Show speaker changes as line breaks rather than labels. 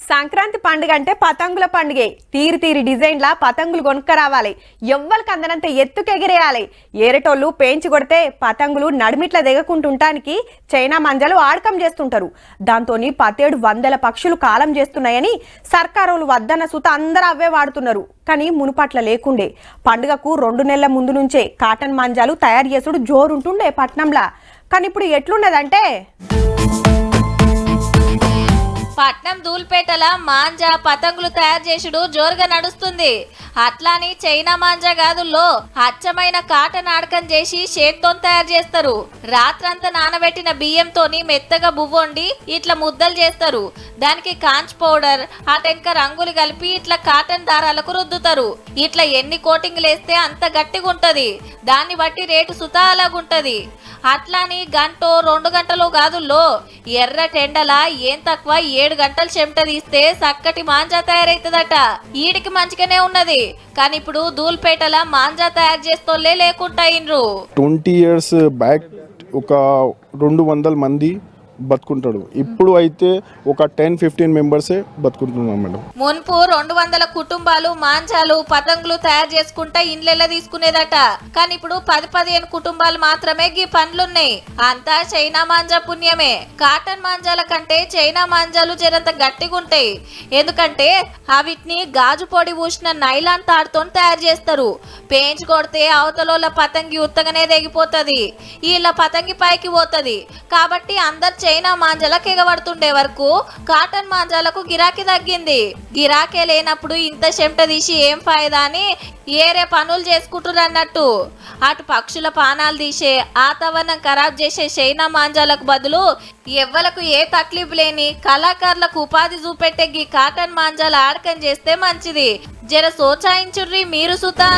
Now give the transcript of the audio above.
సంక్రాంతి పండుగ అంటే పతంగుల పండుగే. తీరి తీరి డిజైన్ల పతంగులు కొనుక్క రావాలి. ఎవ్వరికి అందనంత ఎత్తుకెగిరేయాలి. ఏరేటోళ్ళు పేంచి కొడితే పతంగులు నడిమిట్ల దిగకుంటుంటానికి చైనా మంజలు ఆడకం చేస్తుంటారు. దాంతోని 1700 పక్షులు కాలం చేస్తున్నాయని సర్కారోళ్ళు వద్దన్న సుత అందరూ అవే వాడుతున్నారు. కానీ మునుపట్ల లేకుండే. పండుగకు 2 నెలల ముందు నుంచే కాటన్ మంజాలు తయారు చేసుడు జోరుంటుండే పట్నంలా. కానీ ఇప్పుడు ఎట్లున్నదంటే
పట్నం దూల్పేటల మాంజా పతంగులు తయారు చేసుడు జోరుగా నడుస్తుంది. అట్లాని చైనా మాంజా గాదుల్లో అచ్చమైన కాటన్ ఆడకం చేసి చేత్తో తయారు చేస్తారు. రాత్రంతా నానబెట్టిన బియ్యంతోని మెత్తగా బువ్వండి ఇట్లా ముద్దలు చేస్తారు. దానికి కాంచ్ పౌడర్ అటెనక రంగులు కలిపి ఇట్లా కాటన్ దారాలకు రుద్దుతారు. ఇట్లా ఎన్ని కోటింగ్లు వేస్తే అంత గట్టిగా ఉంటది. దాన్ని బట్టి రేటు సుతా అలాగుంటది. అట్లాని గంటో 2 గంటలు గాదుల్లో ఎర్ర టెండల ఏం తక్కువ 7 గంటలు చెమట తీస్తే చక్కటి మాంజా తయారైతుందట. ఈడికి మంచిగానే ఉన్నది. కానీ ఇప్పుడు దూల్పేటల మాంజా తయారు చేస్తోళ్లే లేకుండా ఇండ్రు.
20 years బ్యాక్ ఒక 200 మంది బతుకుంటాడు. ఇప్పుడు అయితే ఒక 10-15 మెంబర్సే బతుకుంటున్నాం మేడం.
మున్పు 200 కుటుంబాలు మాంజాలు పతంగులు తయారు చేసుకుంటా ఇండ్లెలా తీసుకునేదట. కానీ ఇప్పుడు 10-15 కుటుంబాలు మాత్రమే గీ పనులున్నాయి. అంతా చైనా మాంజా పుణ్యమే. కాటన్ మాంజాల కంటే చైనా మాంజాలు జరంత గట్టిగా ఉంటాయి. ఎందుకంటే అవిటిని గాజు పొడి పూసిన నైలాన్ తాడుతో తయారు చేస్తారు. పేంచి కొడితే అవతలోళ్ళ పతంగి ఉత్తగానే తెగిపోతుంది. వీళ్ళ పతంగి పైకి పోతుంది. కాబట్టి అందరు చైనా మాంజాలకు ఎగబడుతుండే వరకు కాటన్ మాంజాలకు గిరాకీ తగ్గింది. గిరాకీ లేనప్పుడు ఇంత చెమట తీసి ఏం ఫాయిదా అని ఏరే పనులు చేసుకుంటున్నారు అన్నట్టు. అటు పక్షుల పానాలు తీసే వాతావరణం ఖరాబ్ చేసే చైనా మాంజాలకు బదులు ఎవ్వలకు ఏ తక్లీఫ్ లేని కళాకారులకు ఉపాధి చూపెట్టే గీ కాటన్ మాంజాలు ఆడకం చేస్తే మంచిది. జర సోచాయించుర్రి మీరు సుతా.